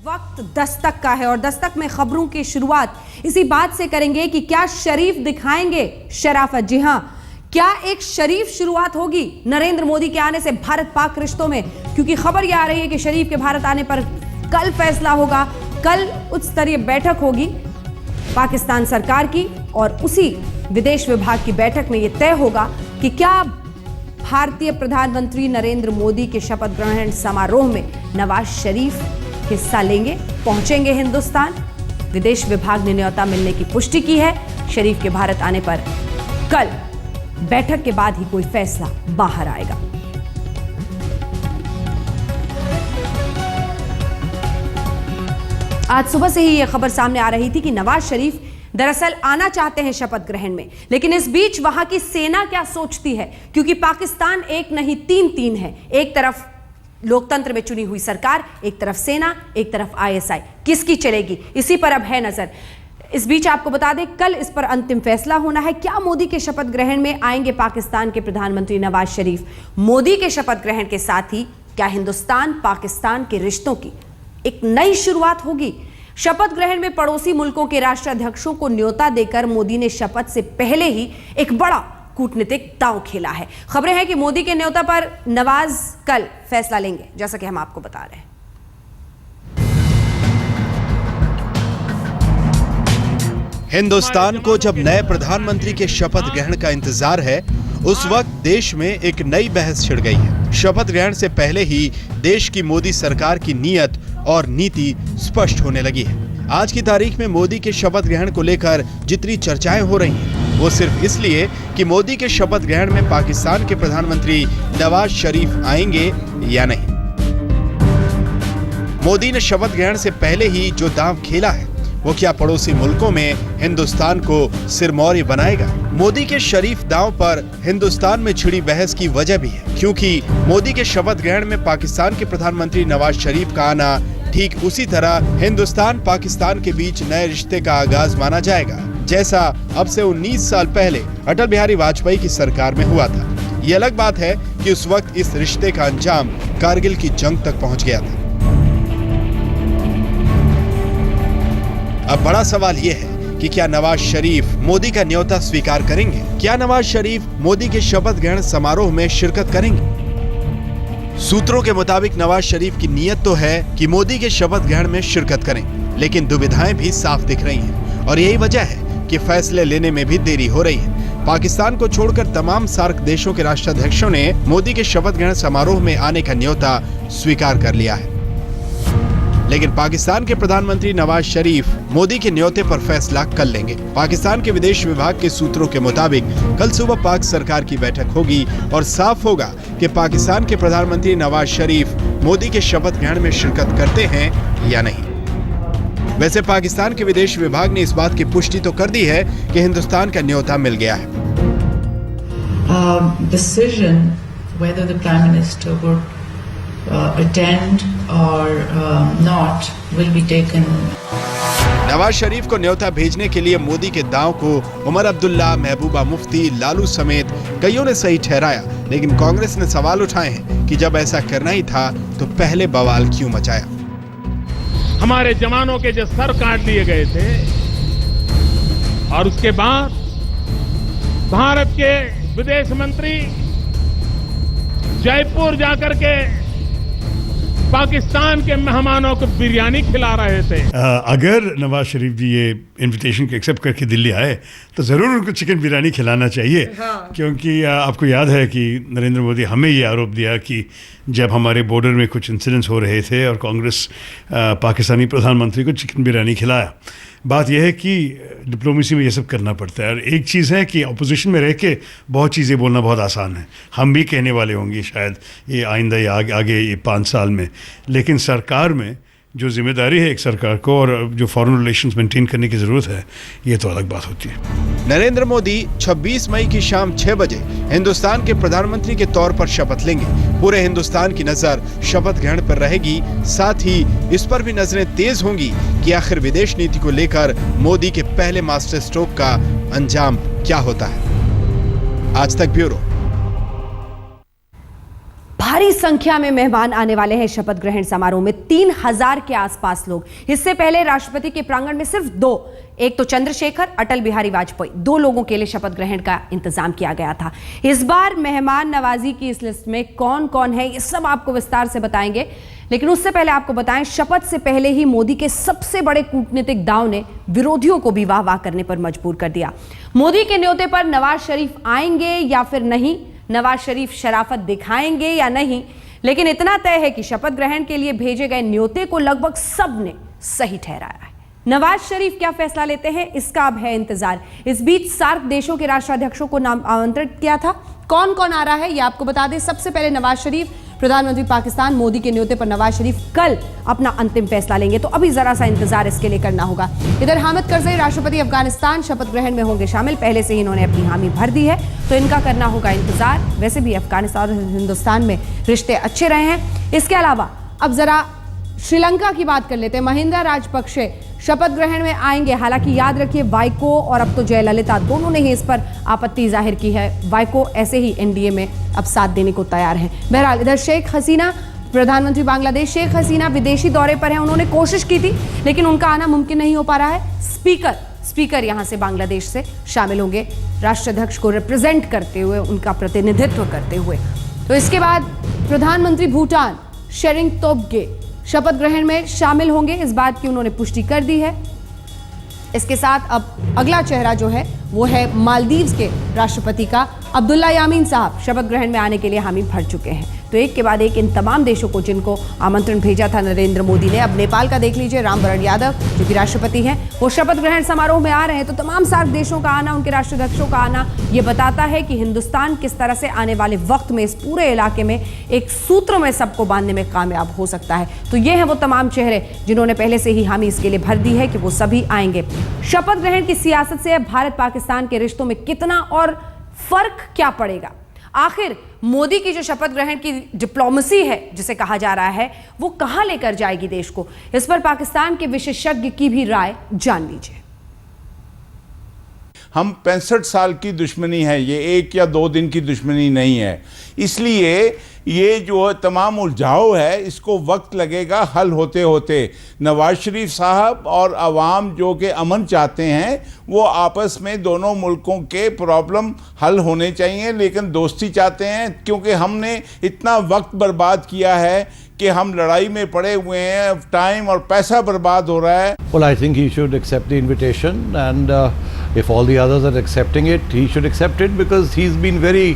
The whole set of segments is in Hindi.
वक्त दस्तक का है और दस्तक में खबरों की शुरुआत इसी बात से करेंगे कि क्या शरीफ दिखाएंगे शराफत। जी हां, क्या एक शरीफ शुरुआत होगी नरेंद्र मोदी के आने से भारत पाक रिश्तों में, क्योंकि खबर यह आ रही है कि शरीफ के भारत आने पर कल फैसला होगा। कल उच्च स्तरीय बैठक होगी पाकिस्तान सरकार की और उसी विदेश विभाग की बैठक में यह तय होगा कि क्या भारतीय प्रधानमंत्री नरेंद्र मोदी के शपथ ग्रहण समारोह में नवाज शरीफ हिस्सा लेंगे, पहुंचेंगे हिंदुस्तान। विदेश विभाग ने न्योता मिलने की पुष्टि की है। शरीफ के भारत आने पर कल बैठक के बाद ही कोई फैसला बाहर आएगा। आज सुबह से ही यह खबर सामने आ रही थी कि नवाज शरीफ दरअसल आना चाहते हैं शपथ ग्रहण में, लेकिन इस बीच वहां की सेना क्या सोचती है, क्योंकि पाकिस्तान एक नहीं तीन है। एक तरफ लोकतंत्र में चुनी हुई सरकार, एक तरफ सेना, एक तरफ आईएसआई। किसकी चलेगी, इसी पर अब है नजर। इस बीच आपको बता दें, कल इस पर अंतिम फैसला होना है। क्या मोदी के शपथ ग्रहण में आएंगे पाकिस्तान के प्रधानमंत्री नवाज शरीफ? मोदी के शपथ ग्रहण के साथ ही क्या हिंदुस्तान पाकिस्तान के रिश्तों की एक नई शुरुआत होगी? शपथ ग्रहण में पड़ोसी मुल्कों के राष्ट्राध्यक्षों को न्योता देकर मोदी ने शपथ से पहले ही एक बड़ा कूटनीतिक दांव खेला है। खबरें हैं कि मोदी के न्योता पर नवाज कल फैसला लेंगे, जैसा कि हम आपको बता रहे हैं। हिंदुस्तान को जब नए प्रधानमंत्री के शपथ ग्रहण का इंतजार है, उस वक्त देश में एक नई बहस छिड़ गई है। शपथ ग्रहण से पहले ही देश की मोदी सरकार की नीयत और नीति स्पष्ट होने लगी है। आज की तारीख में मोदी के शपथ ग्रहण को लेकर जितनी चर्चाएं हो रही हैं, वो सिर्फ इसलिए कि मोदी के शपथ ग्रहण में पाकिस्तान के प्रधानमंत्री नवाज शरीफ आएंगे या नहीं। मोदी ने शपथ ग्रहण से पहले ही जो दांव खेला है, वो क्या पड़ोसी मुल्कों में हिंदुस्तान को सिरमौरी बनाएगा? मोदी के शरीफ दांव पर हिंदुस्तान में छिड़ी बहस की वजह भी है, क्योंकि मोदी के शपथ ग्रहण में पाकिस्तान के प्रधानमंत्री नवाज शरीफ का आना ठीक उसी तरह हिंदुस्तान पाकिस्तान के बीच नए रिश्ते का आगाज माना जाएगा, जैसा अब से 19 साल पहले अटल बिहारी वाजपेयी की सरकार में हुआ था। ये अलग बात है कि उस वक्त इस रिश्ते का अंजाम कारगिल की जंग तक पहुंच गया था। अब बड़ा सवाल यह है कि क्या नवाज शरीफ मोदी का न्योता स्वीकार करेंगे? क्या नवाज शरीफ मोदी के शपथ ग्रहण समारोह में शिरकत करेंगे? सूत्रों के मुताबिक नवाज शरीफ की नीयत तो है कि मोदी के शपथ ग्रहण में शिरकत करें, लेकिन दुविधाएं भी साफ दिख रही हैं और यही वजह है कि फैसले लेने में भी देरी हो रही है। पाकिस्तान को छोड़कर तमाम सार्क देशों के राष्ट्राध्यक्षों ने मोदी के शपथ ग्रहण समारोह में आने का न्योता स्वीकार कर लिया है, लेकिन पाकिस्तान के प्रधानमंत्री नवाज शरीफ मोदी के न्योते पर फैसला कल लेंगे। पाकिस्तान के विदेश विभाग के सूत्रों के मुताबिक कल सुबह पाक सरकार की बैठक होगी और साफ होगा कि पाकिस्तान के प्रधानमंत्री नवाज शरीफ मोदी के शपथ ग्रहण में शिरकत करते हैं या नहीं। वैसे पाकिस्तान के विदेश विभाग ने इस बात की पुष्टि तो कर दी है कि हिंदुस्तान का न्योता मिल गया है। Decision whether the Prime Minister would attend or not will be taken. Nawaz Sharif को न्योता भेजने के लिए मोदी के दांव को उमर अब्दुल्ला, महबूबा मुफ्ती, लालू समेत कईयों ने सही ठहराया, लेकिन कांग्रेस ने सवाल उठाए हैं कि जब ऐसा करना ही था तो पहले बवाल क्यों मचाया? हमारे जवानों के जो सर काट दिए गए थे और उसके बाद भारत के विदेश मंत्री जयपुर जाकर के पाकिस्तान के मेहमानों को बिरयानी खिला रहे थे। अगर नवाज शरीफ जी ये इनविटेशन को एक्सेप्ट करके दिल्ली आए तो ज़रूर उनको चिकन बिरयानी खिलाना चाहिए। हाँ। क्योंकि आपको याद है कि नरेंद्र मोदी हमें ये आरोप दिया कि जब हमारे बॉर्डर में कुछ इंसिडेंट्स हो रहे थे और कांग्रेस पाकिस्तानी प्रधानमंत्री को चिकन बिरयानी खिलाया। बात यह है कि डिप्लोमेसी में ये सब करना पड़ता है और एक चीज़ है कि अपोजिशन में रह के बहुत चीज़ें बोलना बहुत आसान है। हम भी कहने वाले होंगे शायद ये आइंदा या आगे ये 5 साल में, लेकिन सरकार में जो जिम्मेदारी है एक सरकार को और जो फॉरेन रिलेशंस मेंटेन करने की ज़रूरत है, ये तो अलग बात होती है। नरेंद्र मोदी 26 मई की शाम 6 बजे हिंदुस्तान के प्रधानमंत्री के तौर पर शपथ लेंगे। पूरे हिंदुस्तान की नजर शपथ ग्रहण पर रहेगी, साथ ही इस पर भी नजरें तेज होंगी कि आखिर विदेश नीति को लेकर मोदी के पहले मास्टर स्ट्रोक का अंजाम क्या होता है। आज तक ब्यूरो। भारी संख्या में मेहमान आने वाले हैं शपथ ग्रहण समारोह में, 3000 के आसपास लोग। इससे पहले राष्ट्रपति के प्रांगण में सिर्फ दो, एक तो चंद्रशेखर, अटल बिहारी वाजपेयी, 2 लोगों के लिए शपथ ग्रहण का इंतजाम किया गया था। इस बार मेहमान नवाजी की इस लिस्ट में कौन कौन है, ये सब आपको विस्तार से बताएंगे। लेकिन उससे पहले आपको बताएं, शपथ से पहले ही मोदी के सबसे बड़े कूटनीतिक दांव ने विरोधियों को भी वाह वाह करने पर मजबूर कर दिया। मोदी के न्योते पर नवाज शरीफ आएंगे या फिर नहीं, नवाज शरीफ शराफत दिखाएंगे या नहीं, लेकिन इतना तय है कि शपथ ग्रहण के लिए भेजे गए न्योते को लगभग सबने सही ठहराया है। नवाज शरीफ क्या फैसला लेते हैं, इसका अब है इंतजार। इस बीच सार्क देशों के राष्ट्राध्यक्षों को नाम आमंत्रित किया था। कौन कौन आ रहा है ये आपको बता दें। सबसे पहले नवाज शरीफ, प्रधानमंत्री पाकिस्तान। मोदी के न्योते पर नवाज शरीफ कल अपना अंतिम फैसला लेंगे, तो अभी जरा सा इंतजार इसके लिए करना होगा। इधर हामिद करजई, राष्ट्रपति अफगानिस्तान, शपथ ग्रहण में होंगे शामिल। पहले से ही इन्होंने अपनी हामी भर दी है, तो इनका करना होगा इंतजार। वैसे भी अफगानिस्तान और हिंदुस्तान में रिश्ते अच्छे रहे हैं। इसके अलावा अब जरा श्रीलंका की बात कर लेते हैं। महिंदा राजपक्षे शपथ ग्रहण में आएंगे। हालांकि याद रखिए, वाइको और अब तो जयललिता दोनों ने ही इस पर आपत्ति जाहिर की है। वाइको ऐसे ही एनडीए में अब साथ देने को तैयार हैं। बहरहाल इधर शेख हसीना, प्रधानमंत्री बांग्लादेश, शेख हसीना विदेशी दौरे पर हैं। उन्होंने कोशिश की थी लेकिन उनका आना मुमकिन नहीं हो पा रहा है। स्पीकर यहां से बांग्लादेश से शामिल होंगे, राष्ट्राध्यक्ष को रिप्रेजेंट करते हुए, उनका प्रतिनिधित्व करते हुए। तो इसके बाद प्रधानमंत्री भूटान शेरिंग तोब्गे शपथ ग्रहण में शामिल होंगे, इस बात की उन्होंने पुष्टि कर दी है। इसके साथ अब अगला चेहरा जो है वो है मालदीव्स के राष्ट्रपति का अब्दुल्ला यामीन साहब, शपथ ग्रहण में आने के लिए हामी भर चुके हैं। तो एक के बाद एक इन तमाम देशों को जिनको आमंत्रण भेजा था नरेंद्र मोदी ने। अब नेपाल का देख लीजिए, रामवरण यादव जो कि राष्ट्रपति हैं, वो शपथ ग्रहण समारोह में आ रहे हैं। तो तमाम सार्क देशों का आना, उनके राष्ट्राध्यक्षों का आना, ये बताता है कि हिंदुस्तान किस तरह से आने वाले वक्त में इस पूरे इलाके में एक सूत्र में सबको बांधने में कामयाब हो सकता है। तो ये हैं वो तमाम चेहरे जिन्होंने पहले से ही हामी इसके लिए भर दी है कि वो सभी आएंगे। शपथ ग्रहण की सियासत से भारत पाकिस्तान के रिश्तों में कितना और फर्क क्या पड़ेगा, आखिर मोदी की जो शपथ ग्रहण की डिप्लोमेसी है जिसे कहा जा रहा है, वो कहां लेकर जाएगी देश को, इस पर पाकिस्तान के विशेषज्ञ की भी राय जान लीजिए। हम 65 साल की दुश्मनी है, ये 1 या 2 दिन की दुश्मनी नहीं है। इसलिए ये जो तमाम उलझाव है, इसको वक्त लगेगा हल होते होते। नवाज शरीफ साहब और अवाम जो कि अमन चाहते हैं, वो आपस में दोनों मुल्कों के प्रॉब्लम हल होने चाहिए, लेकिन दोस्ती चाहते हैं। क्योंकि हमने इतना वक्त बर्बाद किया है कि हम लड़ाई में पड़े हुए हैं, टाइम और पैसा बर्बाद हो रहा है। Well, I think he should accept the invitation, and if all the others are accepting it, he should accept it, because he's been very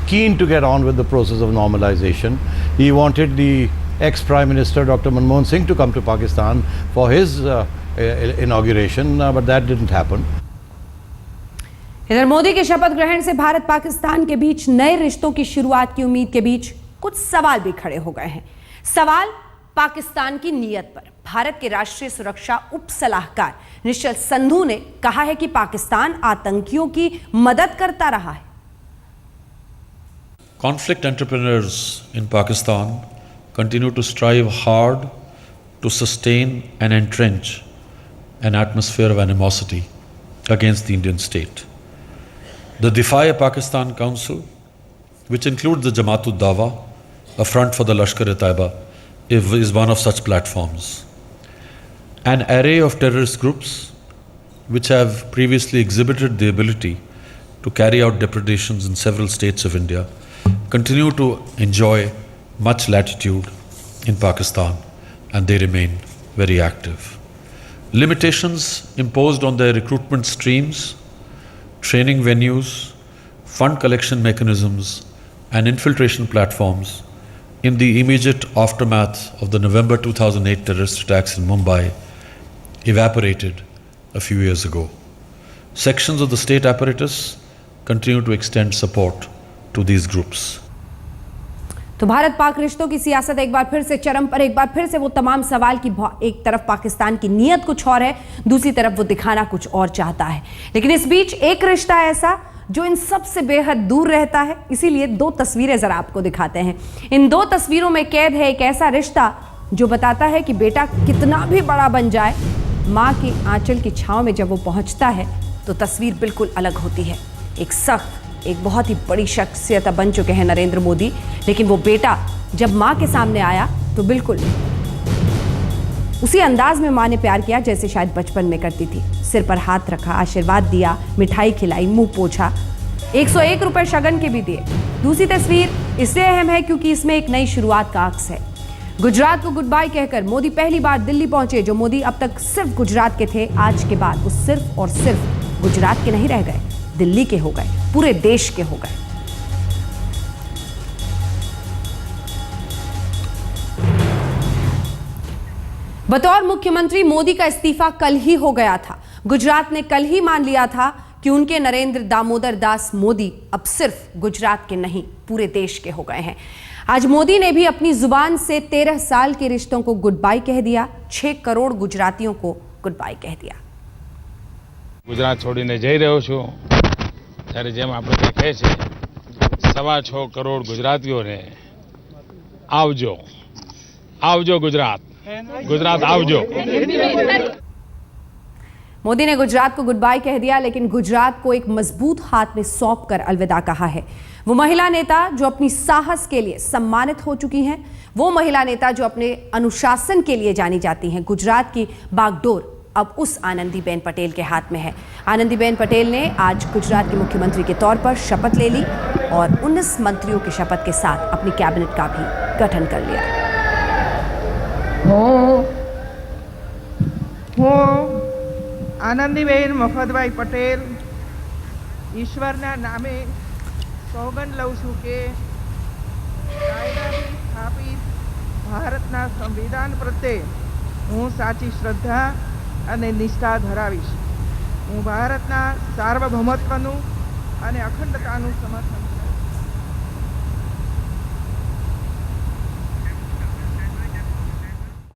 keen to get on with the process of normalization. He wanted the ex-Prime Minister Dr. Manmohan Singh to come to Pakistan for his inauguration, but that didn't happen. इधर मोदी के शपथ ग्रहण से भारत पाकिस्तान के बीच नए रिश्तों की शुरुआत की उम्मीद के बीच कुछ सवाल भी खड़े हो गए हैं। सवाल पाकिस्तान की नीयत पर। भारत के राष्ट्रीय सुरक्षा उप सलाहकार निश्चल संधू ने कहा है कि पाकिस्तान आतंकियों की मदद करता रहा है। Conflict entrepreneurs in Pakistan continue to strive hard to sustain and entrench an atmosphere of animosity against the Indian state. The Defy Pakistan Council, which includes the Jamaat-ud-Dawa, a front for the Lashkar-e-Taiba, is one of such platforms. An array of terrorist groups which have previously exhibited the ability to carry out depredations in several states of India continue to enjoy much latitude in Pakistan, and they remain very active. Limitations imposed on their recruitment streams, training venues, fund collection mechanisms, and infiltration platforms in the immediate aftermath of the November 2008 terrorist attacks in Mumbai evaporated a few years ago. Sections of the state apparatus continue to extend support to these groups. तो भारत पाक रिश्तों की सियासत एक बार फिर से चरम पर, एक बार फिर से वो तमाम सवाल की एक तरफ पाकिस्तान की नीयत कुछ और है, दूसरी तरफ वो दिखाना कुछ और चाहता है। लेकिन इस बीच एक रिश्ता ऐसा जो इन सब से बेहद दूर रहता है, इसीलिए 2 तस्वीरें जरा आपको दिखाते हैं। इन 2 तस्वीरों में कैद है एक ऐसा रिश्ता जो बताता है कि बेटा कितना भी बड़ा बन जाए, माँ की आंचल की छांव में जब वो पहुंचता है तो तस्वीर बिल्कुल अलग होती है। एक सख्त, एक बहुत ही बड़ी शख्सियत बन चुके हैं नरेंद्र मोदी, लेकिन वो बेटा जब मां के सामने आया तो बिल्कुल उसी अंदाज में मां ने प्यार किया जैसे शायद बचपन में करती थी। सिर पर हाथ रखा, आशीर्वाद दिया, मिठाई खिलाई, मुंह पोंछा, 101 रुपए शगन के भी दिए। दूसरी तस्वीर इसलिए अहम है क्योंकि इसमें एक नई शुरुआत का अक्स है। गुजरात को गुड बाय कहकर मोदी पहली बार दिल्ली पहुंचे। जो मोदी अब तक सिर्फ गुजरात के थे, आज के बाद वो सिर्फ और सिर्फ गुजरात के नहीं रह गए, दिल्ली के हो गए, पूरे देश के हो गए। बतौर मुख्यमंत्री मोदी का इस्तीफा कल ही हो गया था। गुजरात ने कल ही मान लिया था कि उनके नरेंद्र दामोदर दास मोदी अब सिर्फ गुजरात के नहीं, पूरे देश के हो गए हैं। आज मोदी ने भी अपनी जुबान से 13 साल के रिश्तों को गुड बाय कह दिया, 6 करोड़ गुजरातियों को गुड बाय कह दिया। गुजरात छोड़ीने जई રહ્યો છું ત્યારે જેમ આપણે ત્યાં કહે છે 6.25 કરોડ ગુજરાતીઓને આવજો આવજો गुजरात गुजरात आवजो। मोदी ने गुजरात को गुड बाय कह दिया, लेकिन गुजरात को एक मजबूत हाथ में सौंप कर अलविदा कहा है। वो महिला नेता जो अपनी साहस के लिए सम्मानित हो चुकी हैं, वो महिला नेता जो अपने अनुशासन के लिए जानी जाती हैं। गुजरात की बागडोर अब उस आनंदीबेन पटेल के हाथ में है। आनंदीबेन पटेल ने आज गुजरात के मुख्यमंत्री के तौर पर शपथ ले ली और 19 मंत्रियों की शपथ के साथ अपनी कैबिनेट का भी गठन कर लिया। હું આનંદીબેન મફતભાઈ પટેલ ઈશ્વરના નામે સોગંદ લઉં છું કે કાયદાથી સ્થાપિત ભારતના સંવિધાન પ્રત્યે હું સાચી શ્રદ્ધા અને નિષ્ઠા ધરાવીશ। હું ભારતના સાર્વભૌમત્વનું અને અખંડતાનું સમર્થન